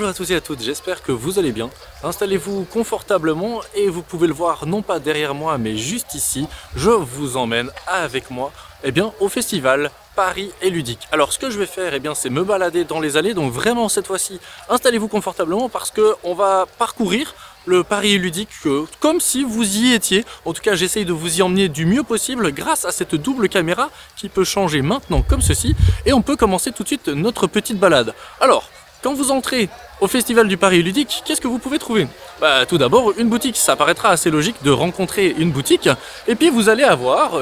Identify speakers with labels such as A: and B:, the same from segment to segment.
A: Bonjour à tous et à toutes, j'espère que vous allez bien. Installez-vous confortablement et vous pouvez le voir non pas derrière moi mais juste ici. Je vous emmène avec moi au festival Paris est ludique. Alors ce que je vais faire c'est me balader dans les allées, donc vraiment cette fois-ci installez-vous confortablement parce qu'on va parcourir le Paris est ludique comme si vous y étiez. En tout cas j'essaye de vous y emmener du mieux possible grâce à cette double caméra qui peut changer maintenant comme ceci et on peut commencer tout de suite notre petite balade. Alors quand vous entrez au festival du Paris ludique, qu'est-ce que vous pouvez trouver? Tout d'abord une boutique, ça paraîtra assez logique de rencontrer une boutique. Et puis vous allez voir,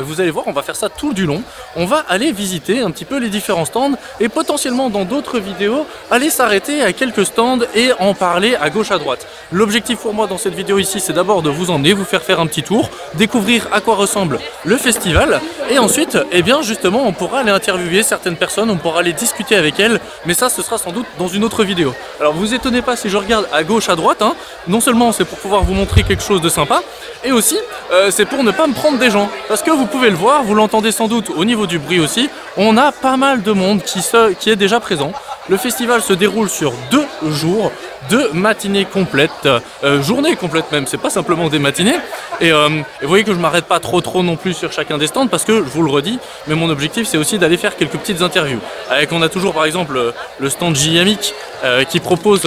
A: on va faire ça tout du long. On va aller visiter un petit peu les différents stands et potentiellement dans d'autres vidéos, aller s'arrêter à quelques stands et en parler à gauche à droite. L'objectif pour moi dans cette vidéo ici, c'est d'abord de vous emmener, vous faire faire un petit tour, découvrir à quoi ressemble le festival. Et ensuite, justement, on pourra aller interviewer certaines personnes, on pourra aller discuter avec elles. Mais ça, ce sera sans doute dans une autre vidéo. Alors vous étonnez pas si je regarde à gauche à droite, non seulement c'est pour pouvoir vous montrer quelque chose de sympa, et aussi c'est pour ne pas me prendre des gens, parce que vous pouvez le voir, vous l'entendez sans doute au niveau du bruit aussi, on a pas mal de monde qui est déjà présent. Le festival se déroule sur 2 jours, 2 matinées complètes, journées complètes même, c'est pas simplement des matinées. Et vous voyez que je m'arrête pas trop non plus sur chacun des stands parce que, je vous le redis, mais mon objectif c'est aussi d'aller faire quelques petites interviews. On a toujours par exemple le stand J-Amic qui propose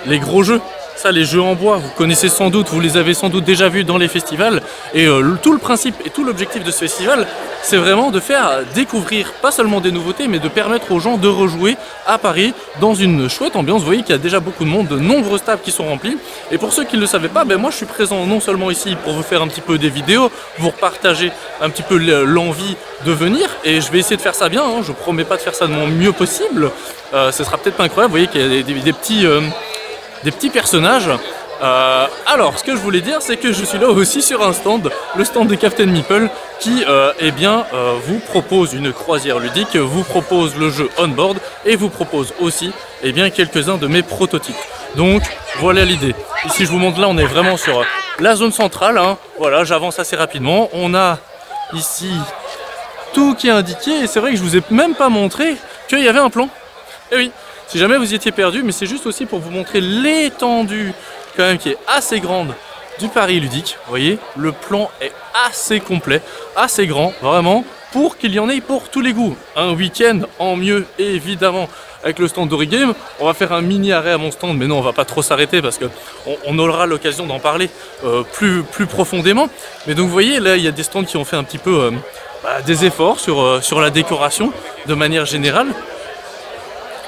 A: les gros jeux. Ça, les jeux en bois, vous connaissez sans doute, vous les avez sans doute déjà vus dans les festivals. Et tout le principe et tout l'objectif de ce festival, c'est vraiment de faire découvrir pas seulement des nouveautés, mais de permettre aux gens de rejouer à Paris dans une chouette ambiance. Vous voyez qu'il y a déjà beaucoup de monde, de nombreux tables qui sont remplis. Et pour ceux qui ne le savaient pas, moi je suis présent non seulement ici pour vous faire un petit peu des vidéos, vous partager un petit peu l'envie de venir. Et je vais essayer de faire ça bien, je promets pas de faire ça de mon mieux possible. Ce sera peut-être pas incroyable, vous voyez qu'il y a des petits personnages. Alors ce que je voulais dire c'est que je suis là aussi sur un stand, le stand de Captain Meeple qui vous propose une croisière ludique, vous propose le jeu on-board et vous propose aussi quelques-uns de mes prototypes. Donc voilà l'idée. Ici je vous montre, là on est vraiment sur la zone centrale, voilà, j'avance assez rapidement. On a ici tout qui est indiqué et c'est vrai que je vous ai même pas montré qu'il y avait un plan. Et oui, si jamais vous y étiez perdu, mais c'est juste aussi pour vous montrer l'étendue quand même qui est assez grande du Paris ludique. Vous voyez, le plan est assez complet, assez grand, vraiment, pour qu'il y en ait pour tous les goûts. Un week-end en mieux, évidemment, avec le stand d'Origame. On va faire un mini arrêt à mon stand, mais non, on va pas trop s'arrêter parce qu'on aura l'occasion d'en parler plus profondément. Mais donc vous voyez, là, il y a des stands qui ont fait un petit peu des efforts sur la décoration de manière générale.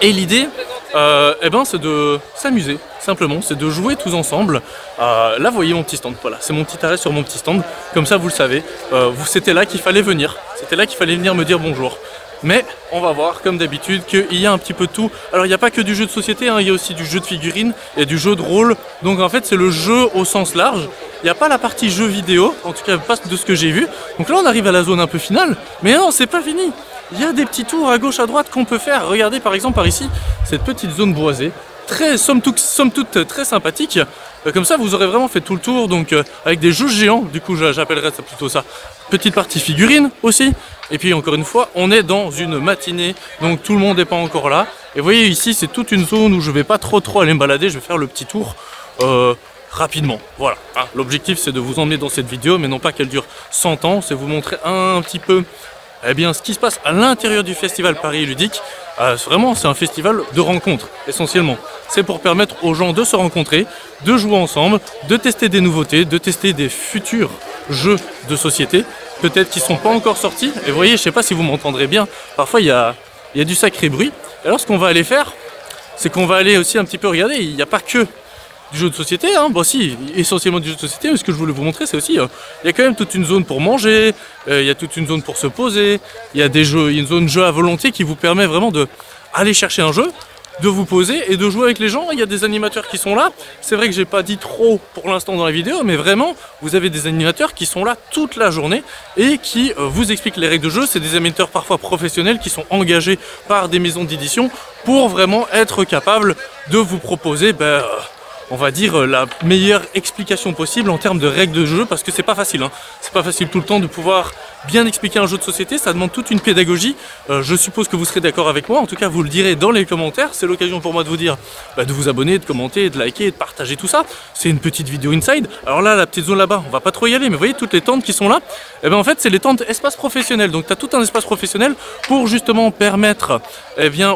A: Et l'idée, c'est de s'amuser, simplement, c'est de jouer tous ensemble. Là, vous voyez mon petit stand, voilà, c'est mon petit arrêt sur mon petit stand. Comme ça, vous le savez, c'était là qu'il fallait venir. C'était là qu'il fallait venir me dire bonjour. Mais on va voir, comme d'habitude, qu'il y a un petit peu de tout. Alors, il n'y a pas que du jeu de société, il y a aussi du jeu de figurines, il y a du jeu de rôle. Donc, en fait, c'est le jeu au sens large. Il n'y a pas la partie jeu vidéo, en tout cas pas de ce que j'ai vu. Donc là, on arrive à la zone un peu finale. Mais non, c'est pas fini. Il y a des petits tours à gauche à droite qu'on peut faire. Regardez par exemple par ici, cette petite zone boisée, somme toute très sympathique. Comme ça vous aurez vraiment fait tout le tour, donc avec des jeux géants, du coup j'appellerais ça plutôt ça. Petite partie figurine aussi. Et puis encore une fois, on est dans une matinée, donc tout le monde n'est pas encore là. Et vous voyez ici, c'est toute une zone où je vais pas trop aller me balader, je vais faire le petit tour rapidement. Voilà, l'objectif c'est de vous emmener dans cette vidéo, mais non pas qu'elle dure 100 ans, c'est vous montrer un petit peu ce qui se passe à l'intérieur du festival Paris ludique. Vraiment c'est un festival de rencontres essentiellement. C'est pour permettre aux gens de se rencontrer, de jouer ensemble, de tester des nouveautés, de tester des futurs jeux de société, peut-être qui ne sont pas encore sortis. Et vous voyez, je ne sais pas si vous m'entendrez bien, parfois il y a du sacré bruit. Et alors ce qu'on va aller faire, c'est qu'on va aller aussi un petit peu regarder, il n'y a pas que du jeu de société, si, essentiellement du jeu de société, mais ce que je voulais vous montrer c'est aussi, il y a quand même toute une zone pour manger, il y a toute une zone pour se poser, il y a une zone jeu à volonté qui vous permet vraiment de aller chercher un jeu, de vous poser et de jouer avec les gens. Il y a des animateurs qui sont là, c'est vrai que j'ai pas dit trop pour l'instant dans la vidéo, mais vraiment vous avez des animateurs qui sont là toute la journée et qui vous expliquent les règles de jeu. C'est des animateurs parfois professionnels qui sont engagés par des maisons d'édition pour vraiment être capables de vous proposer on va dire, la meilleure explication possible en termes de règles de jeu, parce que c'est pas facile, hein. C'est pas facile tout le temps de pouvoir bien expliquer un jeu de société, ça demande toute une pédagogie. Je suppose que vous serez d'accord avec moi, en tout cas vous le direz dans les commentaires, c'est l'occasion pour moi de vous dire de vous abonner, de commenter, de liker, de partager tout ça. C'est une petite vidéo inside. Alors là, la petite zone là-bas, on va pas trop y aller, mais vous voyez toutes les tentes qui sont là, et bien en fait c'est les tentes espace professionnel, donc tu as tout un espace professionnel pour justement permettre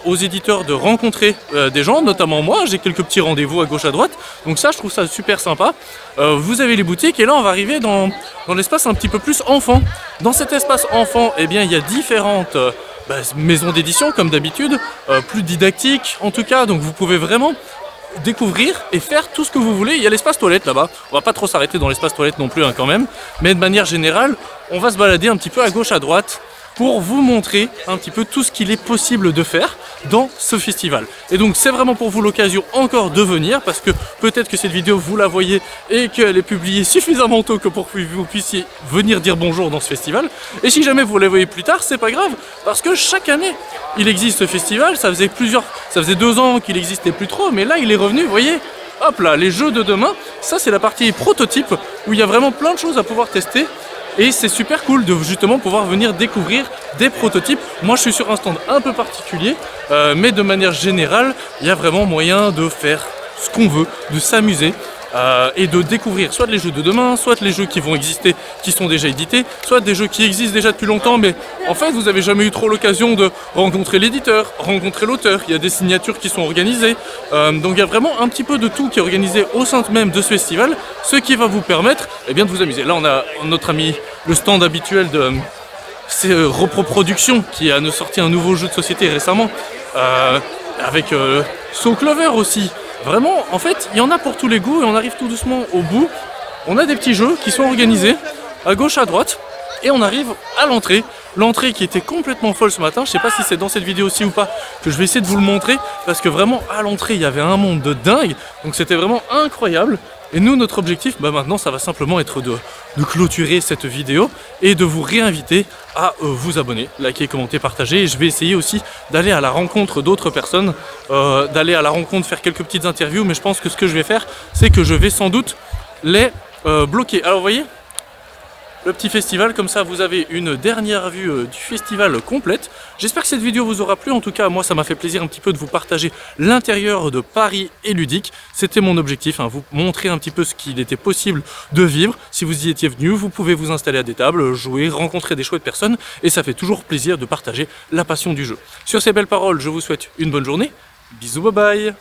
A: aux éditeurs de rencontrer des gens, notamment moi, j'ai quelques petits rendez-vous à gauche à droite, donc ça je trouve ça super sympa. Vous avez les boutiques et là on va arriver dans l'espace un petit peu plus enfant. Dans cet espace enfant, eh bien il y a différentes maisons d'édition comme d'habitude, plus didactiques en tout cas, donc vous pouvez vraiment découvrir et faire tout ce que vous voulez. Il y a l'espace toilette là-bas, on va pas trop s'arrêter dans l'espace toilette non plus hein, quand même, mais de manière générale on va se balader un petit peu à gauche à droite pour vous montrer un petit peu tout ce qu'il est possible de faire dans ce festival. Et donc c'est vraiment pour vous l'occasion encore de venir, parce que peut-être que cette vidéo vous la voyez et qu'elle est publiée suffisamment tôt que pour que vous puissiez venir dire bonjour dans ce festival. Et si jamais vous la voyez plus tard, c'est pas grave, parce que chaque année il existe ce festival. Ça faisait 2 ans qu'il existait plus trop, mais là il est revenu, vous voyez. Hop là, les jeux de demain, ça c'est la partie prototype où il y a vraiment plein de choses à pouvoir tester. Et c'est super cool de justement pouvoir venir découvrir des prototypes. Moi je suis sur un stand un peu particulier, mais de manière générale, il y a vraiment moyen de faire ce qu'on veut, de s'amuser et de découvrir soit les jeux de demain, soit les jeux qui vont exister, qui sont déjà édités, soit des jeux qui existent déjà depuis longtemps, mais en fait vous n'avez jamais eu trop l'occasion de rencontrer l'éditeur, rencontrer l'auteur. Il y a des signatures qui sont organisées, donc il y a vraiment un petit peu de tout qui est organisé au sein même de ce festival, ce qui va vous permettre de vous amuser. Là on a notre ami, le stand habituel de Reproproduction qui a sorti un nouveau jeu de société récemment, avec Soul Clover aussi. Vraiment, en fait, il y en a pour tous les goûts et on arrive tout doucement au bout. On a des petits jeux qui sont organisés à gauche, à droite, et on arrive à l'entrée. L'entrée qui était complètement folle ce matin, je sais pas si c'est dans cette vidéo aussi ou pas, que je vais essayer de vous le montrer, parce que vraiment à l'entrée il y avait un monde de dingue, donc c'était vraiment incroyable. Et nous, notre objectif maintenant, ça va simplement être de clôturer cette vidéo et de vous réinviter à vous abonner, liker, commenter, partager. Et je vais essayer aussi d'aller à la rencontre d'autres personnes, d'aller à la rencontre, faire quelques petites interviews. Mais je pense que ce que je vais faire, c'est que je vais sans doute les bloquer. Alors vous voyez, le petit festival, comme ça vous avez une dernière vue du festival complète. J'espère que cette vidéo vous aura plu. En tout cas moi ça m'a fait plaisir un petit peu de vous partager l'intérieur de Paris et Ludique. C'était mon objectif, hein, vous montrer un petit peu ce qu'il était possible de vivre. Si vous y étiez venu, vous pouvez vous installer à des tables, jouer, rencontrer des chouettes personnes, et ça fait toujours plaisir de partager la passion du jeu. Sur ces belles paroles, je vous souhaite une bonne journée. Bisous, bye bye.